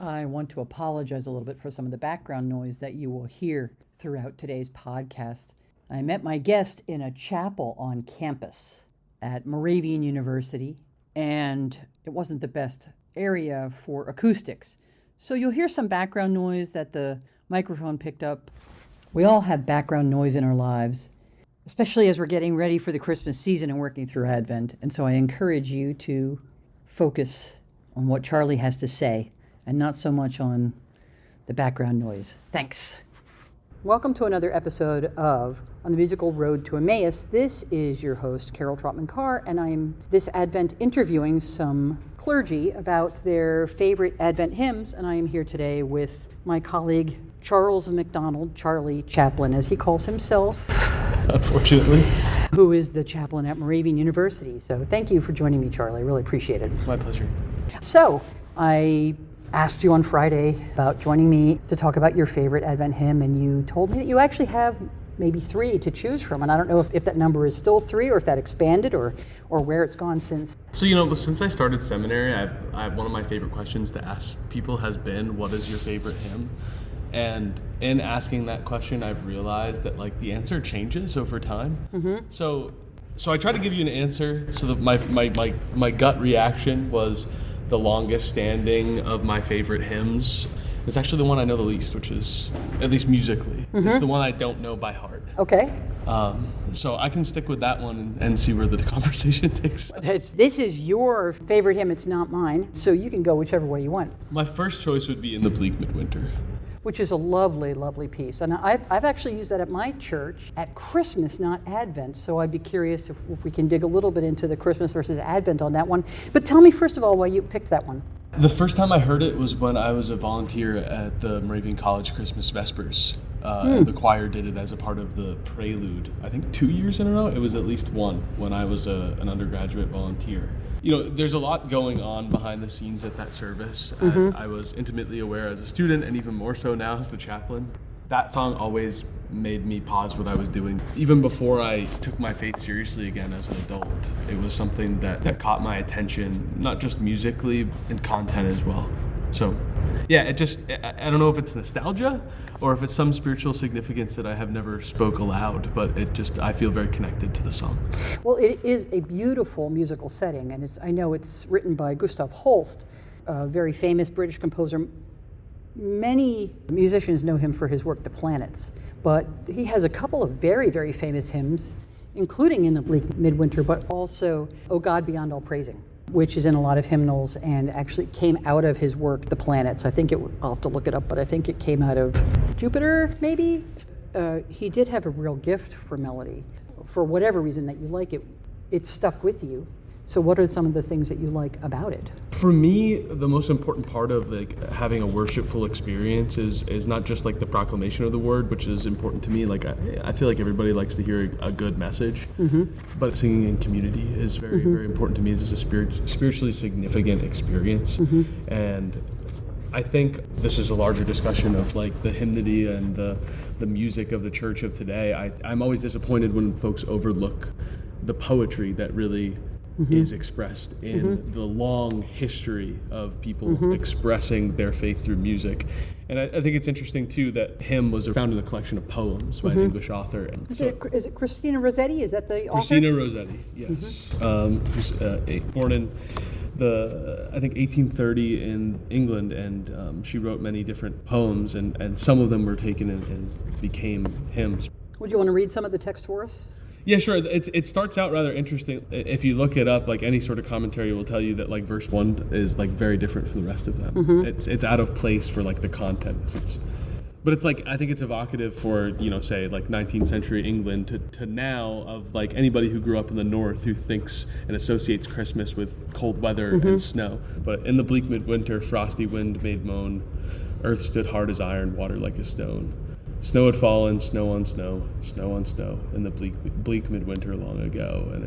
I want to apologize a little bit for some of the background noise that you will hear throughout today's podcast. I met my guest in a chapel on campus at Moravian University, and it wasn't the best area for acoustics. So you'll hear some background noise that the microphone picked up. We all have background noise in our lives, especially as we're getting ready for the Christmas season and working through Advent. And so I encourage you to focus on what Charlie has to say and not so much on the background noise. Thanks. Welcome to another episode of On the Musical Road to Emmaus. This is your host, Carol Traupman-Carr, and I'm this Advent interviewing some clergy about their favorite Advent hymns, and I am here today with my colleague, Charles McDonald, Charlie Chaplain, as he calls himself. Unfortunately. Who is the chaplain at Moravian University. So thank you for joining me, Charlie. I really appreciate it. My pleasure. So I asked you on Friday about joining me to talk about your favorite Advent hymn, and you told me that you actually have maybe 3 to choose from, and I don't know if that number is still 3 or if that expanded or where it's gone since. So, since I started seminary, I've one of my favorite questions to ask people has been, what is your favorite hymn? And in asking that question, I've realized that the answer changes over time. Mm-hmm. So I try to give you an answer. So that my gut reaction was the longest standing of my favorite hymns. It's actually the one I know the least, which is, at least musically, It's the one I don't know by heart. Okay. So I can stick with that one and see where the conversation takes us. This is your favorite hymn, it's not mine, so you can go whichever way you want. My first choice would be In the Bleak Midwinter, which is a lovely, lovely piece. And I've actually used that at my church at Christmas, not Advent. So I'd be curious if we can dig a little bit into the Christmas versus Advent on that one. But tell me, first of all, why you picked that one. The first time I heard it was when I was a volunteer at the Moravian College Christmas Vespers. The choir did it as a part of the prelude. I think 2 years in a row. It was at least one when I was an undergraduate volunteer. There's a lot going on behind the scenes at that service, as I was intimately aware as a student, and even more so now as the chaplain. That song always made me pause what I was doing. Even before I took my faith seriously again as an adult, it was something that caught my attention, not just musically, in content as well. So, yeah, I don't know if it's nostalgia or if it's some spiritual significance that I have never spoke aloud, but I feel very connected to the song. Well, it is a beautiful musical setting, and I know it's written by Gustav Holst, a very famous British composer. Many musicians know him for his work, The Planets, but he has a couple of very, very famous hymns, including In the Bleak Midwinter, but also O God Beyond All Praising, which is in a lot of hymnals and actually came out of his work, The Planets. I'll have to look it up, but I think it came out of Jupiter, maybe? He did have a real gift for melody. For whatever reason that you like it, it stuck with you. So what are some of the things that you like about it? For me, the most important part of having a worshipful experience is not just the proclamation of the word, which is important to me. I feel like everybody likes to hear a good message, but singing in community is very, very important to me. It's a spiritually significant experience. And I think this is a larger discussion of the hymnody and the music of the church of today. I'm always disappointed when folks overlook the poetry that really is expressed in the long history of people expressing their faith through music. And I think it's interesting, too, that hymn was found in a collection of poems by an English author. Is it Christina Rossetti? Is that the author? Christina Rossetti, yes. Who's born in I think 1830 in England, and she wrote many different poems, and some of them were taken and became hymns. Would you want to read some of the text for us? Yeah, sure. It starts out rather interesting. If you look it up, any sort of commentary will tell you that verse 1 is very different from the rest of them. It's out of place for the content. But it's I think it's evocative for say 19th century England to now of anybody who grew up in the north who thinks and associates Christmas with cold weather and snow. But in the bleak midwinter, frosty wind made moan, earth stood hard as iron, water like a stone. Snow had fallen, snow on snow, snow on snow, in the bleak midwinter long ago. And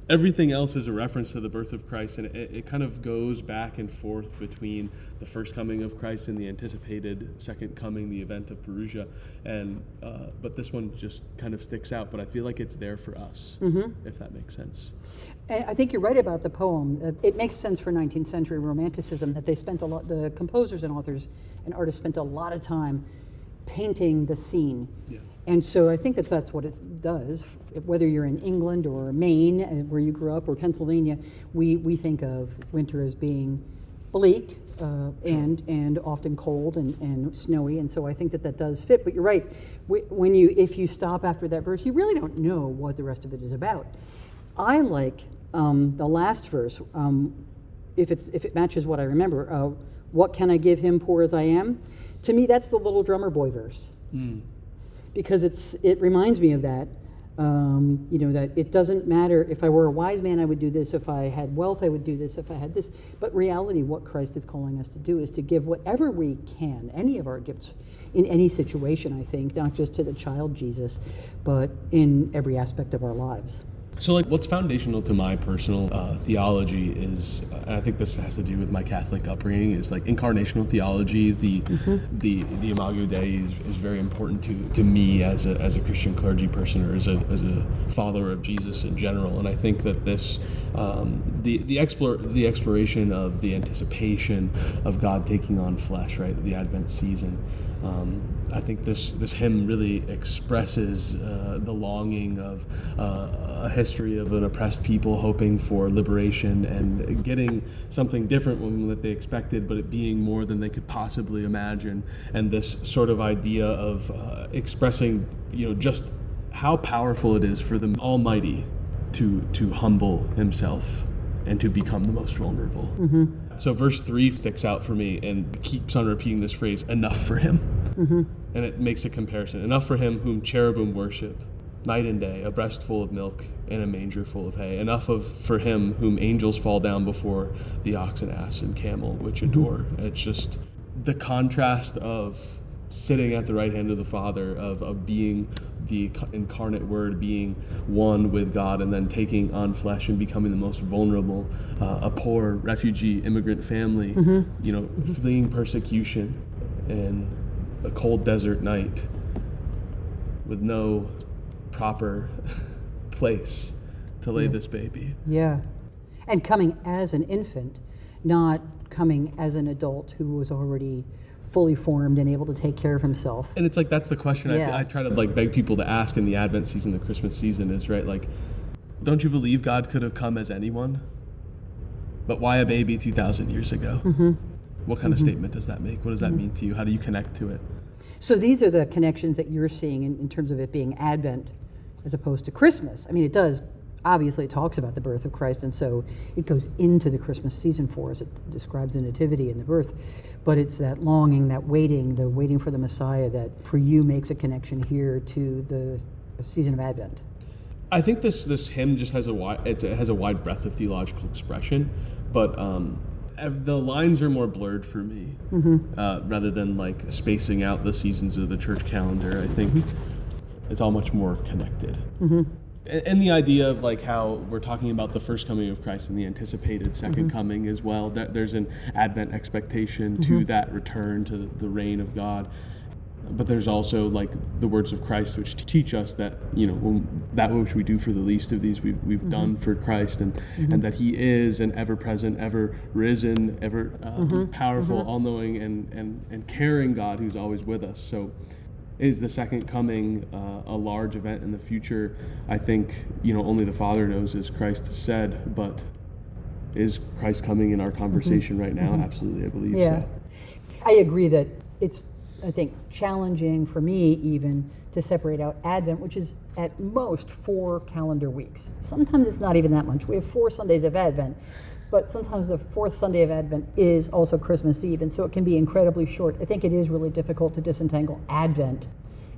everything else is a reference to the birth of Christ, and it kind of goes back and forth between the first coming of Christ and the anticipated second coming, the event of Perugia, and but this one just kind of sticks out. But I feel like it's there for us, if that makes sense. And I think you're right about the poem. It makes sense for 19th century Romanticism that they spent a lot, the composers and authors and artists spent a lot of time painting the scene. Yeah. And so I think that that's what it does. Whether you're in England or Maine, where you grew up, or Pennsylvania, we think of winter as being bleak and often cold and snowy. And so I think that does fit. But you're right. If you stop after that verse, you really don't know what the rest of it is about. I like the last verse. If it matches what I remember, what can I give him, poor as I am? To me, that's the little drummer boy verse. Because it reminds me of that. That it doesn't matter if I were a wise man, I would do this. If I had wealth, I would do this. If I had this. But reality, what Christ is calling us to do is to give whatever we can, any of our gifts, in any situation, I think, not just to the child Jesus, but in every aspect of our lives. So, what's foundational to my personal theology is, and I think this has to do with my Catholic upbringing, is incarnational theology. The Imago Dei is very important to me as a Christian clergy person, or as a follower of Jesus in general. And I think that this the exploration of the anticipation of God taking on flesh, right, the Advent season. I think this hymn really expresses the longing of a history of an oppressed people hoping for liberation and getting something different from what they expected, but it being more than they could possibly imagine. And this sort of idea of expressing, just how powerful it is for the Almighty to humble himself and to become the most vulnerable. So verse 3 sticks out for me and keeps on repeating this phrase, enough for him. And it makes a comparison. Enough for him whom cherubim worship, night and day, a breast full of milk and a manger full of hay. Enough for him whom angels fall down before, the ox and ass and camel which adore. It's just the contrast of sitting at the right hand of the Father, of being the incarnate Word, being one with God, and then taking on flesh and becoming the most vulnerable, a poor refugee immigrant family, fleeing persecution in a cold desert night with no proper place to lay this baby. Yeah. And coming as an infant, not coming as an adult who was already fully formed and able to take care of himself. And it's that's the question I try to beg people to ask in the Advent season, the Christmas season, is don't you believe God could have come as anyone? But why a baby 2,000 years ago? What kind of statement does that make? What does that mean to you? How do you connect to it? So these are the connections that you're seeing in terms of it being Advent as opposed to Christmas. I mean, it does, obviously it talks about the birth of Christ, and so it goes into the Christmas season for us. It describes the nativity and the birth, but it's that longing, that waiting, the waiting for the Messiah that for you makes a connection here to the season of Advent. I think this hymn just has a wide breadth of theological expression, but the lines are more blurred for me, rather than spacing out the seasons of the church calendar. I think it's all much more connected. And the idea of how we're talking about the first coming of Christ and the anticipated second coming as well, that there's an Advent expectation to that return to the reign of God. But there's also the words of Christ, which teach us that that which we do for the least of these we've done for Christ, and that He is an ever-present, ever-risen, ever powerful, all-knowing, and caring God who's always with us. So, is the second coming a large event in the future? I think only the Father knows, as Christ has said. But is Christ coming in our conversation right now? Absolutely, I believe so. I agree that it's, I think, challenging for me even to separate out Advent, which is at most 4 calendar weeks. Sometimes it's not even that much. We have 4 Sundays of Advent, but sometimes the 4th Sunday of Advent is also Christmas Eve, and so it can be incredibly short. I think it is really difficult to disentangle Advent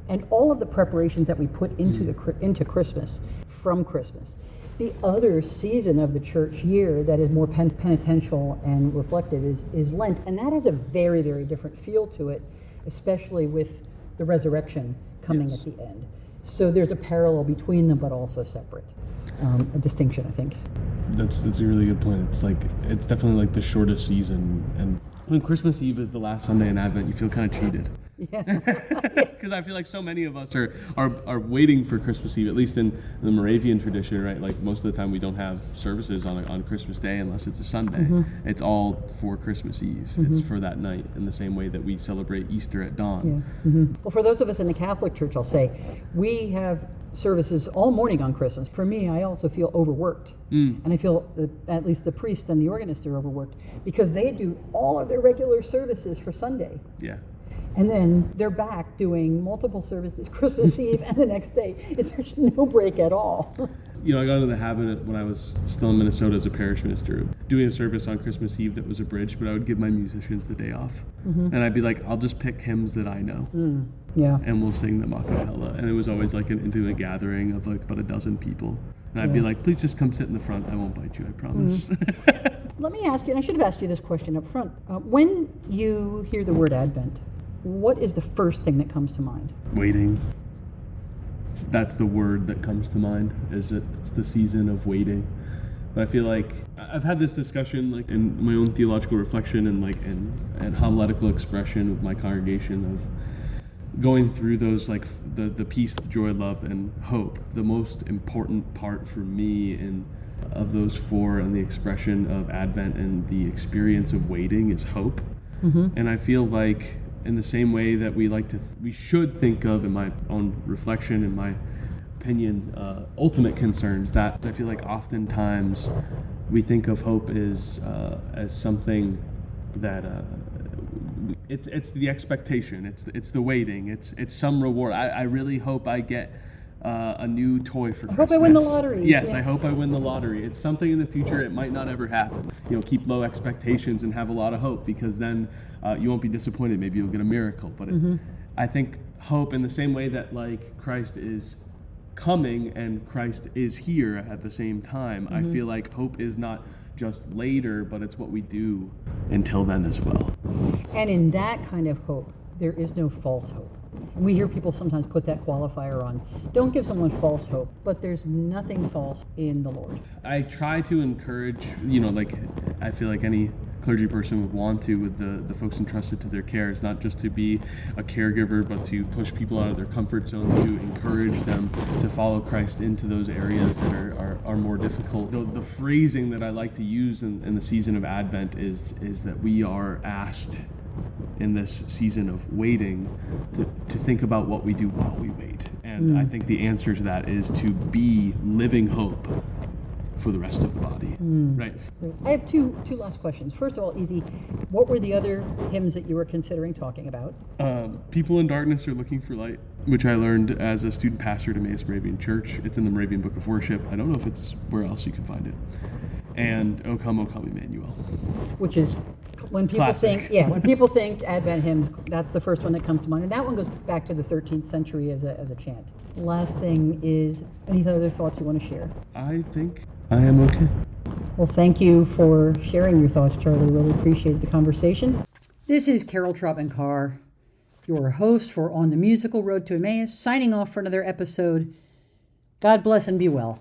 and all of the preparations that we put into Christmas from Christmas. The other season of the church year that is more penitential and reflective is Lent, and that has a very, very different feel to it, especially with the resurrection coming at the end. So there's a parallel between them, but also separate. a distinction, I think. That's a really good point. It's definitely like the shortest season, and when Christmas Eve is the last Sunday in Advent, you feel kind of cheated. Yeah. Because I feel like so many of us are waiting for Christmas Eve, at least in the Moravian tradition, right? Like most of the time we don't have services on Christmas Day unless it's a Sunday. Mm-hmm. It's all for Christmas Eve. Mm-hmm. It's for that night, in the same way that we celebrate Easter at dawn. Yeah. Mm-hmm. Well, for those of us in the Catholic Church, I'll say, we have services all morning on Christmas. For me, I also feel overworked. And I feel at least the priest and the organist are overworked because they do all of their regular services for Sunday. Yeah. And then they're back doing multiple services Christmas Eve and the next day. There's no break at all. You know, I got into the habit when I was still in Minnesota as a parish minister of doing a service on Christmas Eve that was abridged, but I would give my musicians the day off. Mm-hmm. And I'd be like, I'll just pick hymns that I know. Yeah. And we'll sing them a cappella. And it was always like an intimate gathering of like about a dozen people. And I'd be like, please just come sit in the front. I won't bite you, I promise. Let me ask you, and I should have asked you this question up front. When you hear the word Advent, what is the first thing that comes to mind? Waiting. That's the word that comes to mind, is that it's the season of waiting. But I feel like I've had this discussion like in my own theological reflection and like and homiletical expression with my congregation of going through those like the peace, the joy, love, and hope. The most important part for me of those four and the expression of Advent and the experience of waiting is hope. Mm-hmm. And I feel like in the same way that we should think of, in my own reflection, in my opinion, ultimate concerns, that I feel like oftentimes we think of hope as something that it's the expectation, it's the waiting, it's some reward. I really hope I get a new toy for Christmas. I hope I win the lottery. Yes, yeah. I hope I win the lottery. It's something in the future. It might not ever happen. You know, keep low expectations and have a lot of hope, because then you won't be disappointed. Maybe you'll get a miracle. But I think hope, in the same way that like Christ is coming and Christ is here at the same time, I feel like hope is not just later, but it's what we do until then as well. And in that kind of hope, there is no false hope. And we hear people sometimes put that qualifier on. Don't give someone false hope, but there's nothing false in the Lord. I try to encourage, you know, like I feel like any clergy person would want to with the folks entrusted to their care. It's not just to be a caregiver, but to push people out of their comfort zones, to encourage them to follow Christ into those areas that are more difficult. The phrasing that I like to use in the season of Advent is that we are asked in this season of waiting to think about what we do while we wait. And I think the answer to that is to be living hope for the rest of the body. Right. I have two last questions. First of all, easy. What were the other hymns that you were considering talking about? People in Darkness Are Looking for Light, which I learned as a student pastor at Emmaus Moravian Church. It's in the Moravian Book of Worship. I don't know if it's where else you can find it. And O Come, Emmanuel. Which is when people when people think Advent hymns, that's the first one that comes to mind. And that one goes back to the 13th century as a chant. Last thing is, any other thoughts you want to share? I think I am okay. Well, thank you for sharing your thoughts, Charlie. Really appreciated the conversation. This is Carol Traupman-Carr, your host for On the Musical Road to Emmaus, signing off for another episode. God bless and be well.